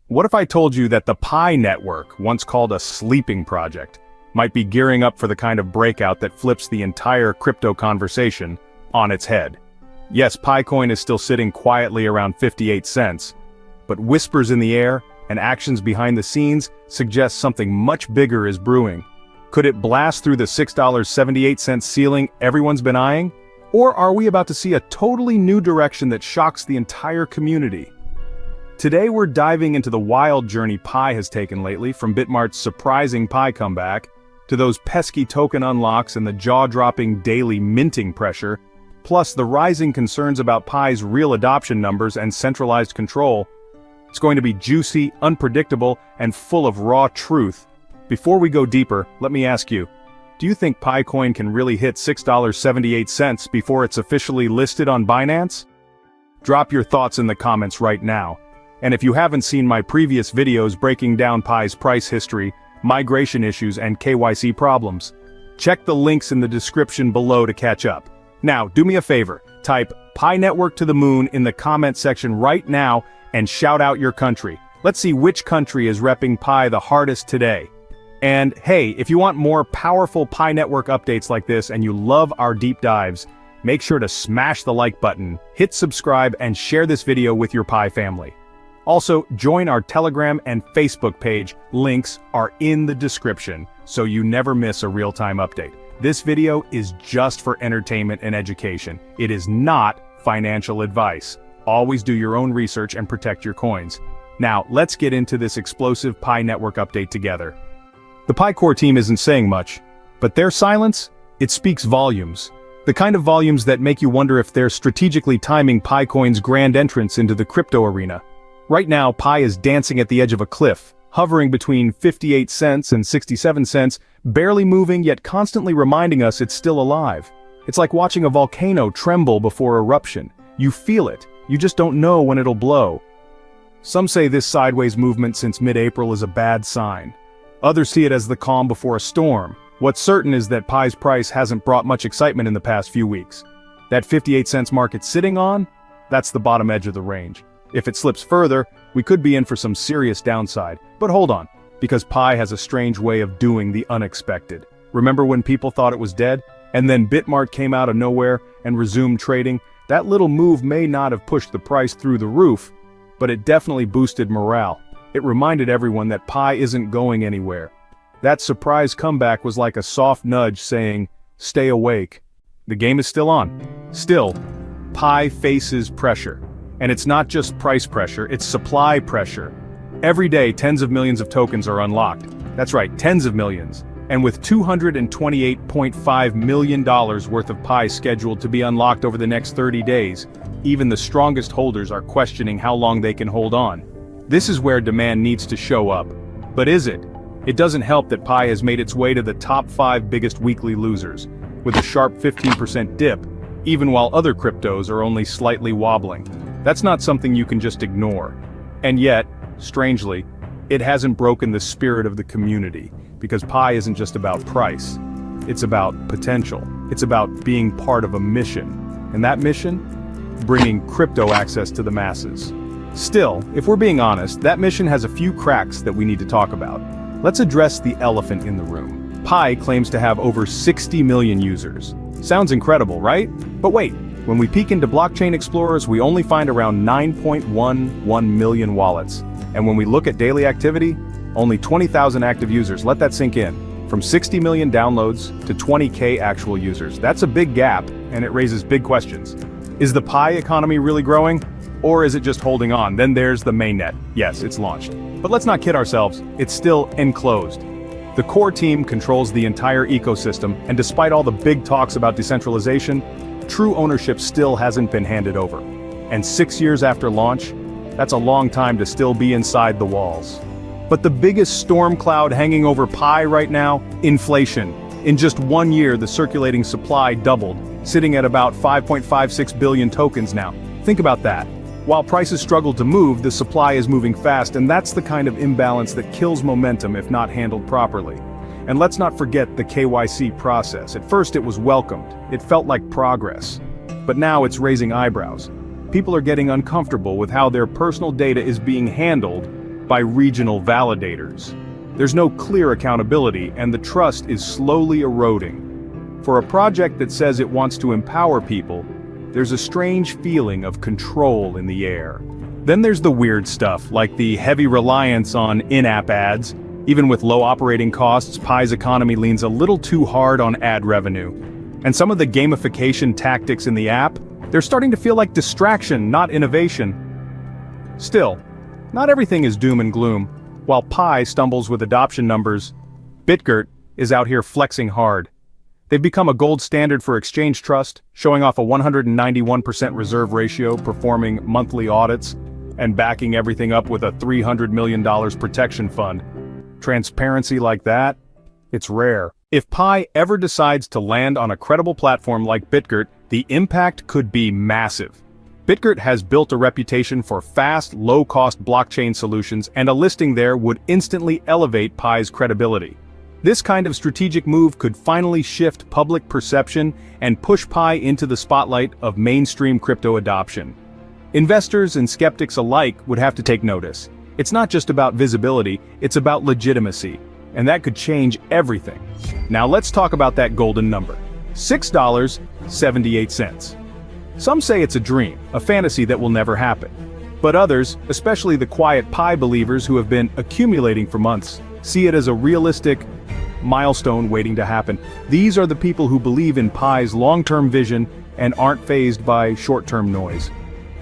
What if I told you that the Pi network, once called a sleeping project, might be gearing up for the kind of breakout that flips the entire crypto conversation on its head? Yes, Pi coin is still sitting quietly around 58 cents, but whispers in the air and actions behind the scenes suggest something much bigger is brewing. Could it blast through the $6.78 ceiling everyone's been eyeing? Or are we about to see a totally new direction that shocks the entire community? Today we're diving into the wild journey Pi has taken lately, from Bitmart's surprising Pi comeback, to those pesky token unlocks and the jaw-dropping daily minting pressure, plus the rising concerns about Pi's real adoption numbers and centralized control. It's going to be juicy, unpredictable, and full of raw truth. Before we go deeper, let me ask you, do you think Pi coin can really hit $6.78 before it's officially listed on Binance? Drop your thoughts in the comments right now. And if you haven't seen my previous videos breaking down Pi's price history, migration issues, and KYC problems, check the links in the description below to catch up. Now, do me a favor, type Pi Network to the moon in the comment section right now and shout out your country. Let's see which country is repping Pi the hardest today. And hey, if you want more powerful Pi Network updates like this and you love our deep dives, make sure to smash the like button, hit subscribe, and share this video with your Pi family. Also, join our Telegram and Facebook page. Links are in the description, so you never miss a real-time update. This video is just for entertainment and education. It is not financial advice. Always do your own research and protect your coins. Now, let's get into this explosive Pi Network update together. The Pi Core team isn't saying much, but their silence, it speaks volumes. The kind of volumes that make you wonder if they're strategically timing Pi coin's grand entrance into the crypto arena. Right now, Pi is dancing at the edge of a cliff, hovering between 58 cents and 67 cents, barely moving yet constantly reminding us it's still alive. It's like watching a volcano tremble before eruption. You feel it, you just don't know when it'll blow. Some say this sideways movement since mid-April is a bad sign. Others see it as the calm before a storm. What's certain is that Pi's price hasn't brought much excitement in the past few weeks. That 58 cents mark it's sitting on, that's the bottom edge of the range. If it slips further, we could be in for some serious downside. But hold on, because Pi has a strange way of doing the unexpected. Remember when people thought it was dead? And then Bitmart came out of nowhere and resumed trading? That little move may not have pushed the price through the roof, but it definitely boosted morale. It reminded everyone that Pi isn't going anywhere. That surprise comeback was like a soft nudge saying, stay awake. The game is still on. Still, Pi faces pressure. And it's not just price pressure, it's supply pressure. Every day, tens of millions of tokens are unlocked. That's right, tens of millions. And with $228.5 million worth of Pi scheduled to be unlocked over the next 30 days, even the strongest holders are questioning how long they can hold on. This is where demand needs to show up. But is it? It doesn't help that Pi has made its way to the top 5 biggest weekly losers, with a sharp 15% dip, even while other cryptos are only slightly wobbling. That's not something you can just ignore. And yet, strangely, it hasn't broken the spirit of the community, because Pi isn't just about price. It's about potential. It's about being part of a mission. And that mission? Bringing crypto access to the masses. Still, if we're being honest, that mission has a few cracks that we need to talk about. Let's address the elephant in the room. Pi claims to have over 60 million users. Sounds incredible, right? But wait, when we peek into blockchain explorers, we only find around 9.11 million wallets. And when we look at daily activity, only 20,000 active users. Let that sink in. From 60 million downloads to 20K actual users. That's a big gap, and it raises big questions. Is the Pi economy really growing? Or is it just holding on? Then there's the mainnet. Yes, it's launched. But let's not kid ourselves, it's still enclosed. The core team controls the entire ecosystem, and despite all the big talks about decentralization, true ownership still hasn't been handed over. And 6 years after launch, that's a long time to still be inside the walls. But the biggest storm cloud hanging over Pi right now, inflation. In just 1 year, the circulating supply doubled, sitting at about 5.56 billion tokens now. Think about that. While prices struggle to move, the supply is moving fast, and that's the kind of imbalance that kills momentum if not handled properly. And let's not forget the KYC process. At first it was welcomed. It felt like progress. But now it's raising eyebrows. People are getting uncomfortable with how their personal data is being handled by regional validators. There's no clear accountability, and the trust is slowly eroding. For a project that says it wants to empower people, there's a strange feeling of control in the air. Then there's the weird stuff, like the heavy reliance on in-app ads. Even with low operating costs, Pi's economy leans a little too hard on ad revenue. And some of the gamification tactics in the app, they're starting to feel like distraction, not innovation. Still, not everything is doom and gloom. While Pi stumbles with adoption numbers, BitGert is out here flexing hard. They've become a gold standard for exchange trust, showing off a 191% reserve ratio, performing monthly audits, and backing everything up with a $300 million protection fund. Transparency like that? It's rare. If Pi ever decides to land on a credible platform like BitGert, the impact could be massive. BitGert has built a reputation for fast, low-cost blockchain solutions, and a listing there would instantly elevate Pi's credibility. This kind of strategic move could finally shift public perception and push Pi into the spotlight of mainstream crypto adoption. Investors and skeptics alike would have to take notice. It's not just about visibility, it's about legitimacy, and that could change everything. Now let's talk about that golden number. $6.78. Some say it's a dream, a fantasy that will never happen. But others, especially the quiet Pi believers who have been accumulating for months, see it as a realistic milestone waiting to happen. These are the people who believe in Pi's long-term vision and aren't fazed by short-term noise.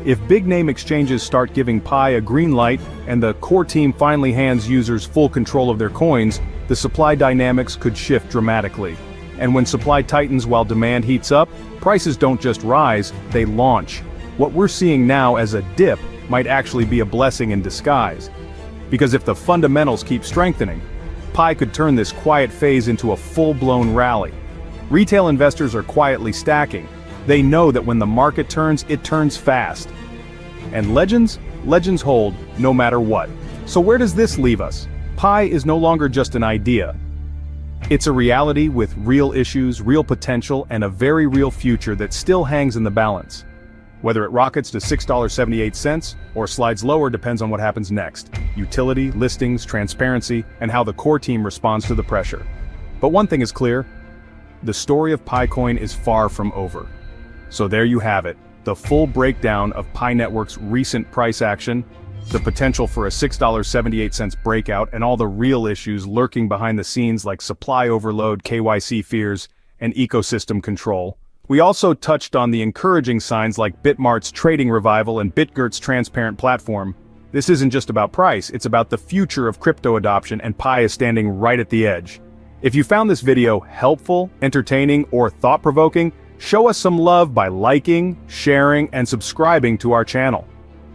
If big-name exchanges start giving Pi a green light and the core team finally hands users full control of their coins, the supply dynamics could shift dramatically. And when supply tightens while demand heats up, prices don't just rise, they launch. What we're seeing now as a dip might actually be a blessing in disguise. Because if the fundamentals keep strengthening, Pi could turn this quiet phase into a full-blown rally. Retail investors are quietly stacking. They know that when the market turns, it turns fast. And legends hold no matter what. So where does this leave us? Pi is no longer just an idea. It's a reality with real issues, real potential, and a very real future that still hangs in the balance. Whether it rockets to $6.78 or slides lower depends on what happens next. Utility, listings, transparency, and how the core team responds to the pressure. But one thing is clear, the story of PiCoin is far from over. So there you have it, the full breakdown of Pi Network's recent price action, the potential for a $6.78 breakout, and all the real issues lurking behind the scenes like supply overload, KYC fears, and ecosystem control. We also touched on the encouraging signs like Bitmart's trading revival and BitGert's transparent platform. This isn't just about price, it's about the future of crypto adoption, and Pi is standing right at the edge. If you found this video helpful, entertaining, or thought-provoking, show us some love by liking, sharing, and subscribing to our channel.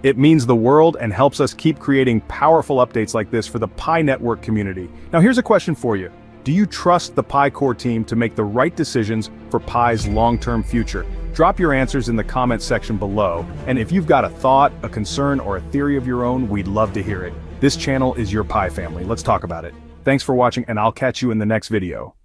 It means the world and helps us keep creating powerful updates like this for the Pi Network community. Now here's a question for you. Do you trust the Pi core team to make the right decisions for Pi's long-term future? Drop your answers in the comments section below, and if you've got a thought, a concern, or a theory of your own, we'd love to hear it. This channel is your Pi family. Let's talk about it. Thanks for watching, and I'll catch you in the next video.